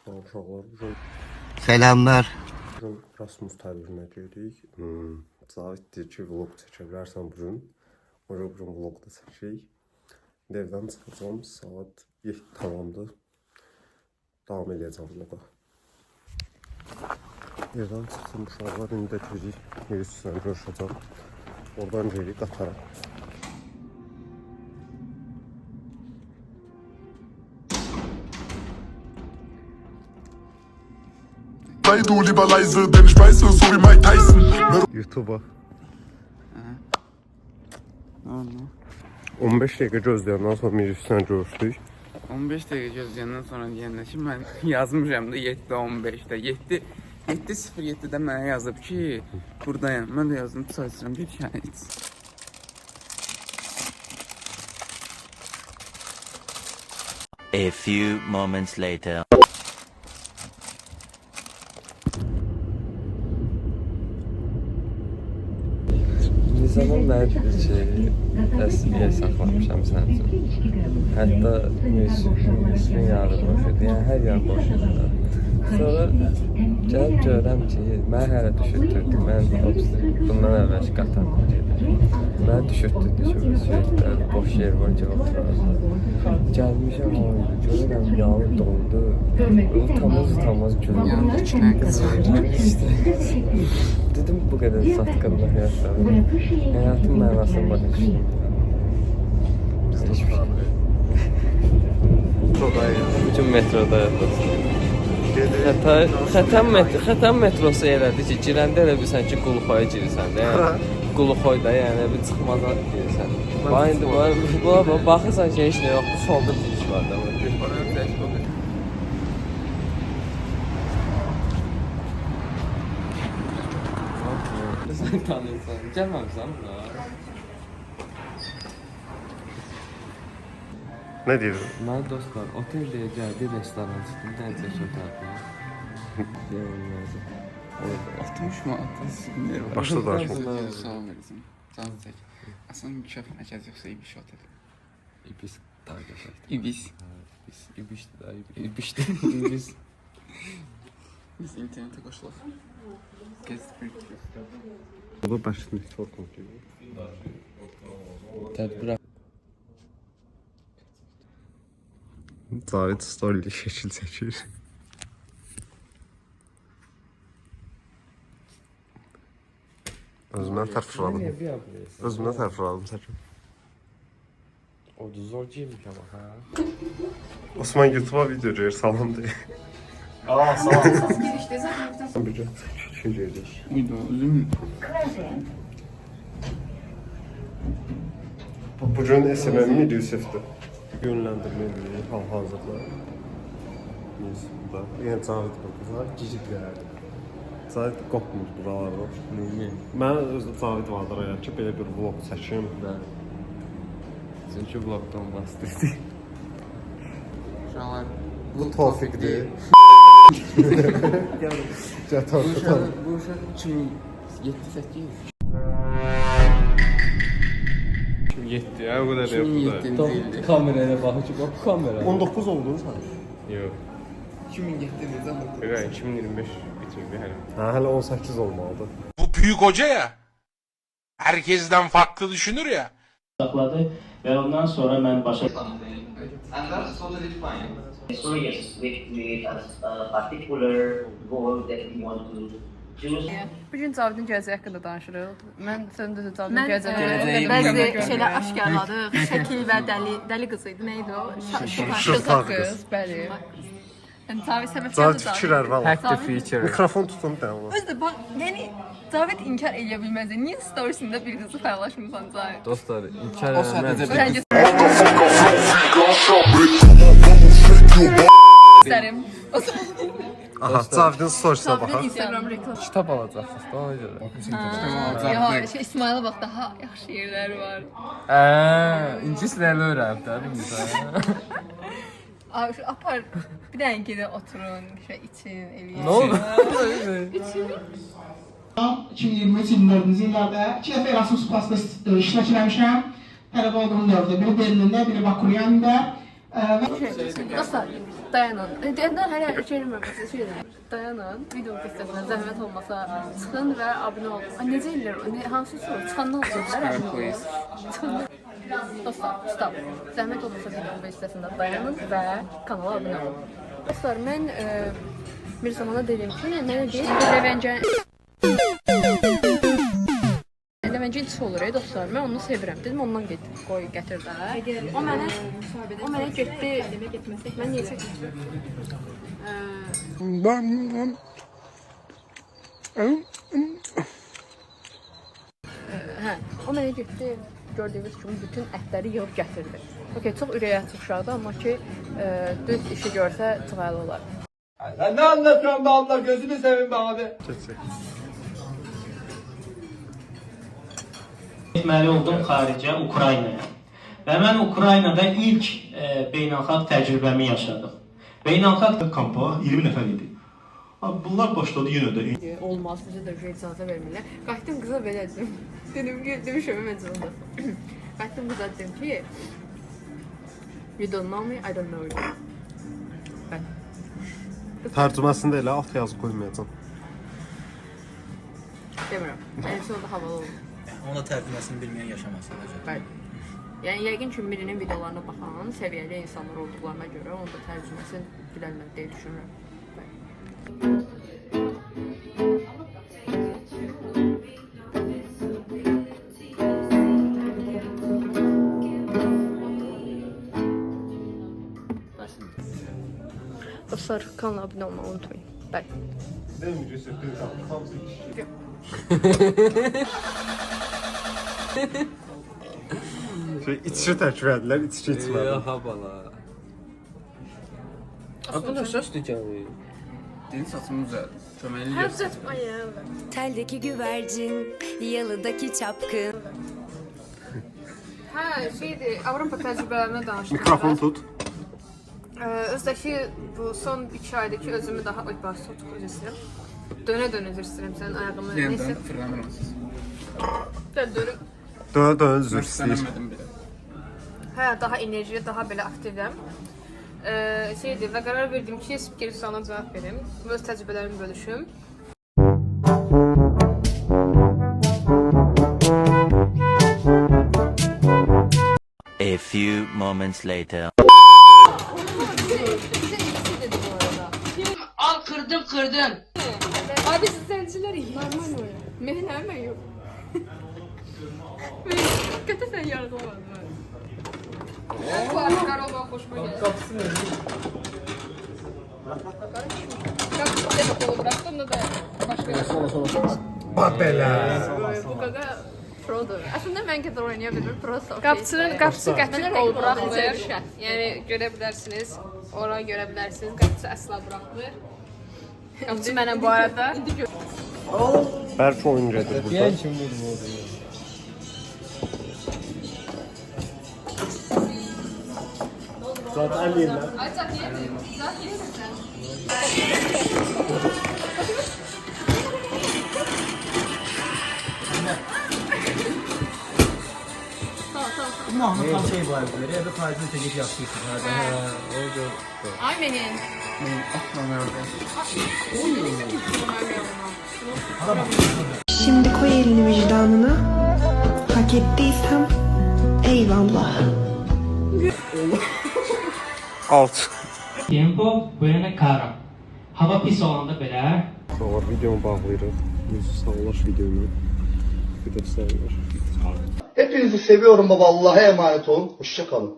Uşaqlar, Selamlar. bugün Rasmus təbirinə gedirik. Zavit deyir ki, vlog çəkə bilərsən bugün. Bugün vlog da çəkirik. Evdən çıxacağım, saat 7 tamamdır. Davam edəcəm burada. Evdən çıxdım uşaqlar, indi də gedirik. Yürüsüzlə görüşəcəm. Oradan gedirik Qatara. Sei du lieber leise, denn ich beiße so wie Mike Tyson. YouTube'a. 15 dəqiqə gözləyəndən sonra Mirüsüzlə görüşdük. 15 dəqiqə gözləyəndən sonra deyəndə ki, mən yazmışam da 7:15-də. 7:07-də mənə yazıb ki, buradayam. Mən də yazdım, çay içirəm, bir şey iç. A few moments later. Nizamın mənə bir təsviyyə saxlamışam sən üçün. Hətta Yusufun yarı boş idi, yəni hər yer boş idi. Sonra gəlib görürəm ki, mən hələ düşürtürdü, mən bundan əvvəlki qatarla gedirəm. Mən düşürtürdü ki, sürekli boş yer var ki, oturardı. Gəlmişəm oyunu, görürəm yalı doldu, utamaz gülüm. Yanında içinə qız var. Dedim bu qədər satqınlı həyatlarım. Həyatın mənasını başa düşdüm. Biz hiçbir şey. Bütün metroda yatırsan. Xətəm metrosu elədi ki, girəndə elə bilsən ki, Quluxoya girirsən də. Yəni, Quluxoyda yəni bir çıxmaza girirsən. Buna baxırsan ki, heç nə yox, bu solda bir iş var da. Sen tanıyorsan, gelmemişsen buna. Nə deyirsən? Mən dostlar, otel deyəcək, bir restoran çıxdım, dəncək otardım. Deyilməzim. 60 manat sinir var. Başda danışma. Salam verirsin. Can çək. Aslında mükəf mərkəz yoxsa İbiş otel. İbis tarqaşaq. İbis. İbişdir da, İbişdir. İbis. Biz internetə qoşulaq. Gezdik. Bu başını çox komplike. Tədbir Zavit storyli şəkil çəkir. Özümdən tərfiradım. Özümdən tərfiradım çəkim. O da zor giymiş ama ha. Osman YouTube'a video görür, salam deyir. Bir gün çəkir gedik. Uydu, üzüm. Bugün SMM-i Yusuf'dur. Yönləndirmeli hal-hazırda. Yusuf'da. Yəni Cavid burada gecib gəldi. Cavid qopmur buralarda. Mən özüm Cavid vardır əgər ki, belə bir vlog çəkim. Çünki vlogdan bahsedirik. Uşaqlar, Bu Tofiqdir. Gətir. bu uşaq 2007-8. 7 ya, o qədər yox da. 2007-ci ildir. Kameraya baxır ki, bax kamera. 19 oldun sən? Yox. 2007-ci zaman. Yox, 2025 bitirdi hələ. Hə, hələ 18 olmalıdır. Bu büyük hoca ya. Herkesten farklı düşünür ya. Sakladı ve ondan sonra ben başa... So yes, with a particular goal that we want to choose. Bugün Cavidin gələcəyi haqqında danışırıq. Mən sən də Cavidin Mən gələcəyi bəzi şeylər aşkarladıq. Şəkil və dəli qızı idi. Nə idi o? Şırtaq qız. qız, bəli. Yəni Cavid səbəb Cavid fikirlər var. Hack the feature. Mikrofon tutun da ona. Özdə bax, yəni Cavid inkar edə bilməzdi. Niyə storiesində bir qızı paylaşmısan Cavid? Dostlar, inkar O sadəcə bir Məncə istərim. Aha, Cavidin storiesine Cavidin baxaq. Instagram reklamı. kitab alacaqsınız da ona görə. Ya, İsmail'a bax daha yaxşı yerlər var. İngilislərlə öyrənib də, bilmirsən. Abi şu apar bir dənə gedin oturun, şey için, eləyin. Nə oldu? 2023 24-cü illərdə 2 dəfə Erasmus Plus-da iştirak eləmişəm. Tələbə olduğum dövrdə biri Berlində, biri Bakuriyanda. Dostlar, dayanın. Deyəndən hələ şey bilmirəm, siz dayanın. Video qıssasına zəhmət olmasa çıxın və abunə olun. Necə eləyir? Hansı soru? Çıxandan olacaqlar. Dostlar, stop. Zəhmət olmasa video qıssasında dayanın və kanala abunə olun. Dostlar, mən bir zamana dedim ki, mənə deyir, Ləvəncin içi olur, dostlar. Mən onu sevirəm. Dedim, ondan qoy, gətir də. O mənə getdi. Mən niyə çəkmişdim? Hə, o mənə getdi. Gördüyünüz kimi bütün ətləri yığıb gətirdi. Okey, çox ürəyə açıq uşaqdır, amma ki, düz işi görsə tıqaylı olar. Sen ne anlatıyorsun be abla? Gözünü seveyim be abi. Getməli oldum xaricə, Ukraynaya. Və mən Ukraynada ilk beynəlxalq təcrübəmi yaşadım. Beynəlxalq Kampa 20 nəfər idi. Abi bunlar başladı yenə də. Olmaz, bizə də icazə vermirlər. Qayıtdım qıza belə dedim. Dedim ki, demişəm məcbur. Qayıtdım qıza dedim ki, you don't know me, I don't know you. Tərcüməsində elə alt yazı qoymayacam. Demirəm. Yəni sonunda havalı olur. Ona tərcüməsini bilməyən yaşamasın. Bəli. Yəni yəqin ki, birinin videolarına baxan səviyyəli insanlar olduqlarına görə onu da tərcüməsin bilərlər deyə düşünürəm. Dostlar, kanala abunə olmağı unutmayın. Bəli. İçişi təklif edilər, içişi içmədim. Ha bala. Aslında sözdür gəlir. Dil saçımı düzəldir. Köməkli göstər. Teldeki güvercin, yalıdaki çapkın. Hə, şeydir, Avropa təcrübələrimə danışdım. Mikrofon tut. Özdəki bu son 2 aydakı özümü daha çok istəyirəm. Dönə-dönə üzr istəyirəm sənin ayağımı. Yeniden fırlanırım siz. Dönüb. Dönə-dönə üzr istəyir. Göstərəmədim belə. Hə, daha enerjili, daha belə aktivəm. Şeydir və qərar verdim ki, spiker sualına cavab verim. Öz təcrübələrimi bölüşüm. A few moments later. Al kırdım. Abi siz zenciler normal mi? Benim hemen yok. Kötü sen yargılamadın. Bu aşkar olma hoşuma geldi. Qapısı nə? Kapısı da bıraktım da başka. Sonra. Bak belə. Bu kadar Pro'dur. Aslında mən qədər oynaya bilir. Pro'sa. Qapısı qətir qol buraxmır. Yəni görə bilərsiniz. Ora görə bilərsiniz. Qapısı əsla buraxmır. Qapısı mənəm bu arada. Bəlkə oyuncudur burada. Deyən kim budur? Zaten əliyirlər. Ay zat yedir. Zat yedir sen. Mahmut tam şey var böyle ya da tarzını tecik yapıyorsun. Ay benim. Şimdi koy elini vicdanına. Hak ettiysem eyvallah. Alt. Tempo buena cara. Hava pis olanda belə Sonra videomu bağlayırıq. Yüzü sağlaş videonu. Bir də sevilər. Hepinizi seviyorum baba. Allah'a emanet olun. Hoşça kalın.